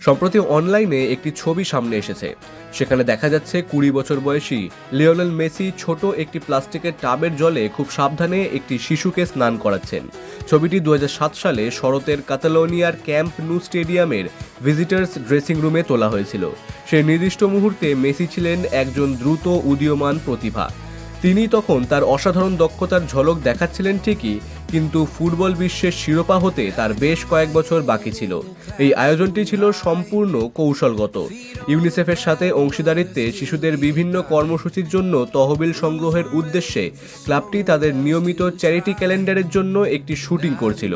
সম্প্রতি অনলাইনে একটি ছবি সামনে এসেছে। সেখানে দেখা যাচ্ছে 20 বছর বয়সী লিওনেল মেসি ছোট একটি প্লাস্টিকের টাবের জলে খুব সাবধানে একটি শিশুকে স্নান করাচ্ছেন। ছবিটি 2007 সালে শরতের কাতালোনিয়ার ক্যাম্প নু স্টেডিয়ামের ভিজিটার্স ড্রেসিং রুমে তোলা হয়েছিল। সেই নির্দিষ্ট মুহূর্তে মেসি ছিলেন একজন দ্রুত উদীয়মান প্রতিভা। তিনি তখন তার অসাধারণ দক্ষতার ঝলক দেখাচ্ছিলেন ঠিকই, কিন্তু ফুটবল বিশ্বের শিরোপা হতে তার বেশ কয়েক বছর বাকি ছিল। এই আয়োজনটি ছিল সম্পূর্ণ কৌশলগত। ইউনিসেফের সাথে অংশীদারিত্বে শিশুদের বিভিন্ন কর্মসূচির জন্য তহবিল সংগ্রহের উদ্দেশ্যে ক্লাবটি তাদের নিয়মিত চ্যারিটি ক্যালেন্ডারের জন্য একটি শুটিং করছিল।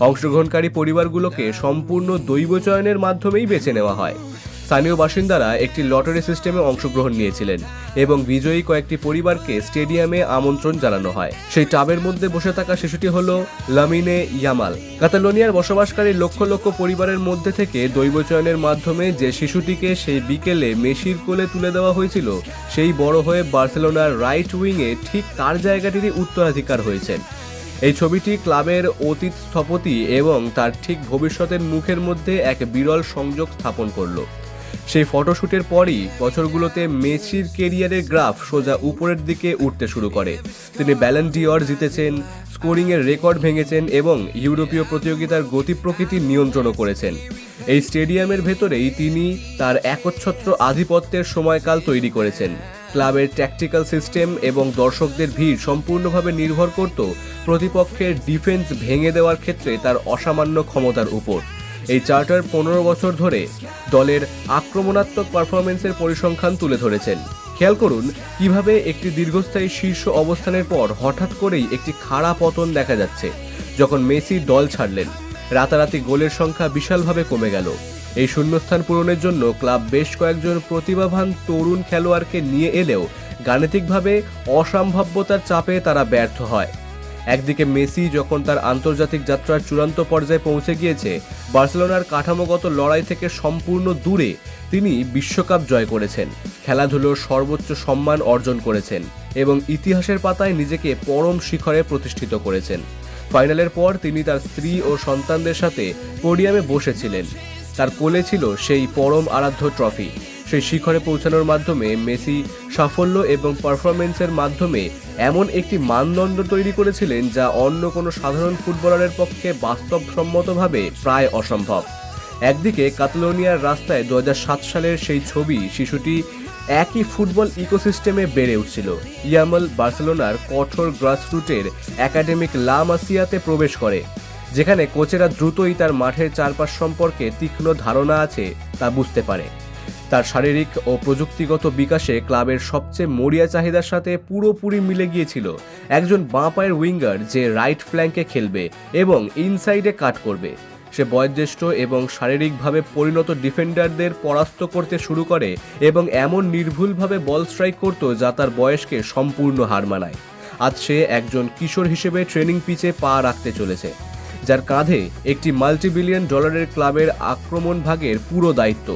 অংশগ্রহণকারী পরিবারগুলোকে সম্পূর্ণ দৈব চয়নের মাধ্যমেই বেছে নেওয়া হয়। স্থানীয় বাসিন্দারা একটি লটারি সিস্টেমে অংশগ্রহণ নিয়েছিলেন এবং বিজয়ী কয়েকটি পরিবারকে স্টেডিয়ামে আমন্ত্রণ জানানো হয়। সেই টাবের মধ্যে বসে থাকা শিশুটি হল লামিনে ইয়ামাল। কাতালোনিয়ার বসবাসকারী লক্ষ লক্ষ পরিবারের মধ্যে থেকে দৈব চয়নের মাধ্যমে যে শিশুটিকে সেই বিকেলে মেসির কোলে তুলে দেওয়া হয়েছিল, সেই বড় হয়ে বার্সেলোনার রাইট উইংয়ে ঠিক তার জায়গাটিরই উত্তরাধিকার হয়েছেন। এই ছবিটি ক্লাবের অতীত স্থপতি এবং তার ঠিক ভবিষ্যতের মুখের মধ্যে এক বিরল সংযোগ স্থাপন করল। সেই ফটোশ্যুটের পরই বছরগুলোতে মেসির কেরিয়ারের গ্রাফ সোজা উপরের দিকে উঠতে শুরু করে। তিনি ব্যালন ডি'অর জিতেছেন, স্কোরিংয়ের রেকর্ড ভেঙেছেন এবং ইউরোপীয় প্রতিযোগিতার গতি প্রকৃতি নিয়ন্ত্রণও করেছেন। এই স্টেডিয়ামের ভেতরেই তিনি তার একচ্ছত্র আধিপত্যের সময়কাল তৈরি করেছেন। ক্লাবের ট্যাকটিক্যাল সিস্টেম এবং দর্শকদের ভিড় সম্পূর্ণভাবে নির্ভর করত প্রতিপক্ষের ডিফেন্স ভেঙে দেওয়ার ক্ষেত্রে তার অসামান্য ক্ষমতার উপর। এই চার্টার 15 বছর ধরে দলের আক্রমণাত্মক পারফরমেন্সের পরিসংখ্যান তুলে ধরেছেন। খেয়াল করুন কিভাবে একটি দীর্ঘস্থায়ী শীর্ষ অবস্থানের পর হঠাৎ করেই একটি খাড়া পতন দেখা যাচ্ছে। যখন মেসি দল ছাড়লেন, রাতারাতি গোলের সংখ্যা বিশালভাবে কমে গেল। এই শূন্যস্থান পূরণের জন্য ক্লাব বেশ কয়েকজন প্রতিভাবান তরুণ খেলোয়াড়কে নিয়ে এলেও গাণিতিকভাবে অসম্ভাব্যতার চাপে তারা ব্যর্থ হয়। একদিকে মেসি যখন তার আন্তর্জাতিক যাত্রার চূড়ান্ত পর্যায়ে পৌঁছে গিয়েছে, বার্সেলোনার কাঠামোগত লড়াই থেকে সম্পূর্ণ দূরে তিনি বিশ্বকাপ জয় করেছেন, খেলাধুলোর সর্বোচ্চ সম্মান অর্জন করেছেন এবং ইতিহাসের পাতায় নিজেকে পরম শিখরে প্রতিষ্ঠিত করেছেন। ফাইনালের পর তিনি তার স্ত্রী ও সন্তানদের সাথে পোডিয়ামে বসেছিলেন। তার কোলে ছিল সেই পরম আরাধ্য ট্রফি। সেই শিখরে পৌঁছানোর মাধ্যমে মেসি সাফল্য এবং পারফরমেন্সের মাধ্যমে এমন একটি মানদণ্ড তৈরি করেছিলেন যা অন্য কোনো সাধারণ ফুটবলারের পক্ষে বাস্তবসম্মতভাবে প্রায় অসম্ভব। একদিকে কাতালোনিয়ার রাস্তায় 2007 সালের সেই ছবি, শিশুটি একই ফুটবল ইকোসিস্টেমে বেড়ে উঠছিল। ইয়ামাল বার্সেলোনার কঠোর গ্রাসরুটের একাডেমিক লা মাসিয়াতে প্রবেশ করে, যেখানে কোচেরা দ্রুতই তার মাঠের চারপাশ সম্পর্কে তীক্ষ্ণ ধারণা আছে তা বুঝতে পারে। তার শারীরিক ও প্রযুক্তিগত বিকাশে ক্লাবের সবচেয়ে মরিয়া চাহিদার সাথে পুরোপুরি মিলে গিয়েছিল। একজন বাঁ পায়ের উইঙ্গার যে রাইট ফ্ল্যাঙ্কে খেলবে এবং ইনসাইডে কাট করবে। সে বয়োজ্যেষ্ঠ এবং শারীরিকভাবে পরিণত ডিফেন্ডারদের পরাস্ত করতে শুরু করে এবং এমন নির্ভুলভাবে বল স্ট্রাইক করত যা তার বয়সকে সম্পূর্ণ হার মানায়। আজ সে একজন কিশোর হিসেবে ট্রেনিং পিচে পা রাখতে চলেছে, যার কাঁধে একটি মাল্টিবিলিয়ন ডলারের ক্লাবের আক্রমণ ভাগের পুরো দায়িত্ব।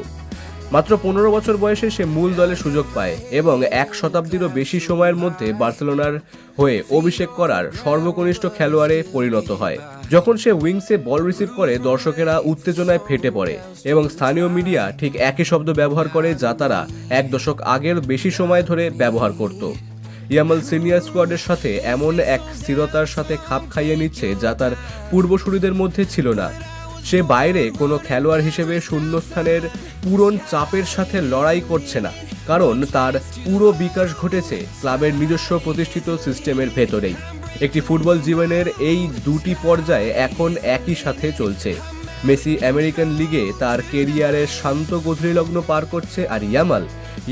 মাত্র 15 বছর বয়সে সে মূল দলে সুযোগ পায় এবং 1 শতাব্দীরও বেশি সময়ের মধ্যে বার্সেলোনার হয়ে অভিষেক করার সর্বকনিষ্ঠ খেলোয়াড়ে পরিণত হয়। যখন সে উইংসে বল রিসিভ করে, দর্শকেরা উত্তেজনায় ফেটে পড়ে এবং স্থানীয় মিডিয়া ঠিক একই শব্দ ব্যবহার করে যা তারা 1 দশক আগের বেশি সময় ধরে ব্যবহার করত। ইয়ামাল সিনিয়র স্কোয়াডের সাথে এমন এক স্থিরতার সাথে খাপ খাইয়ে নিচ্ছে যা তার পূর্বসূরীদের মধ্যে ছিল না। সে বাইরে কোনো খেলোয়াড় হিসেবে শূন্যস্থানের পূরণ চাপের সাথে লড়াই করছে না, কারণ তার পুরো বিকাশ ঘটেছে ক্লাবের নিজস্ব প্রতিষ্ঠিত সিস্টেমের ভেতরেই। একটি ফুটবল জীবনের এই দুটি পর্যায়ে এখন একই সাথে চলছে। মেসি আমেরিকান লিগে তার কেরিয়ারের শান্ত গধূলিলগ্ন পার করছে, আর ইয়ামাল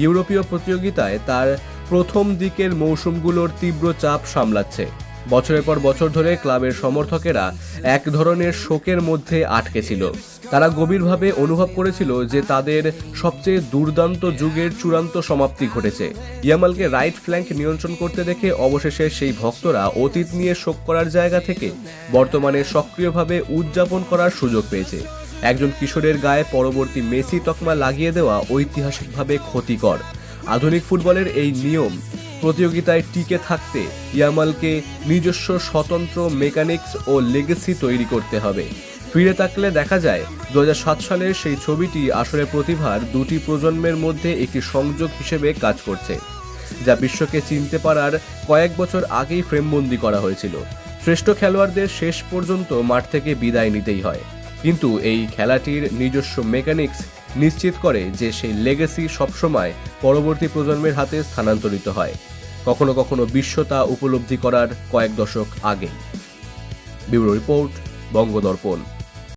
ইউরোপীয় প্রতিযোগিতায় তার প্রথম দিকের মৌসুমগুলোর তীব্র চাপ সামলাচ্ছে। বছরের পর বছর ধরে ক্লাবের সমর্থকেরা এক ধরনের শোকের মধ্যে আটকে ছিল। তারা গভীরভাবে অনুভব করেছিল যে তাদের সবচেয়ে দুর্দান্ত যুগের চূড়ান্ত সমাপ্তি ঘটেছে। ইয়ামালকে রাইট ফ্ল্যাঙ্ক নিয়ন্ত্রণ করতে দেখে অবশেষে সেই ভক্তরা অতীত নিয়ে শোক করার জায়গা থেকে বর্তমানে সক্রিয়ভাবে উদযাপন করার সুযোগ পেয়েছে। একজন কিশোরের গায়ে পরবর্তী মেসি তকমা লাগিয়ে দেওয়া ঐতিহাসিকভাবে ক্ষতিকর। আধুনিক ফুটবলের এই নিয়ম প্রতিযোগিতায় টিকে থাকতে ইয়ামালকে নিজস্ব স্বতন্ত্র মেকানিক্স ও লেগেসি তৈরি করতে হবে। ফিরে তাকলে দেখা যায় 2007 সালের সেই ছবিটি আসলে প্রতিভার দুটি প্রজন্মের মধ্যে একটি সংযোগ হিসেবে কাজ করছে, যা বিশ্বকে চিনতে পারার কয়েক বছর আগেই ফ্রেমবন্দি করা হয়েছিল। শ্রেষ্ঠ খেলোয়াড়দের শেষ পর্যন্ত মাঠ থেকে বিদায় নিতেই হয়, কিন্তু এই খেলাটির নিজস্ব মেকানিক্স নিশ্চিত করে যে সেই লেগেসি সবসময় পরবর্তী প্রজন্মের হাতে স্থানান্তরিত হয়, কখনো কখনো বিশ্ব তা উপলব্ধি করার কয়েক দশক আগে। Bureau report, বঙ্গদর্পণ।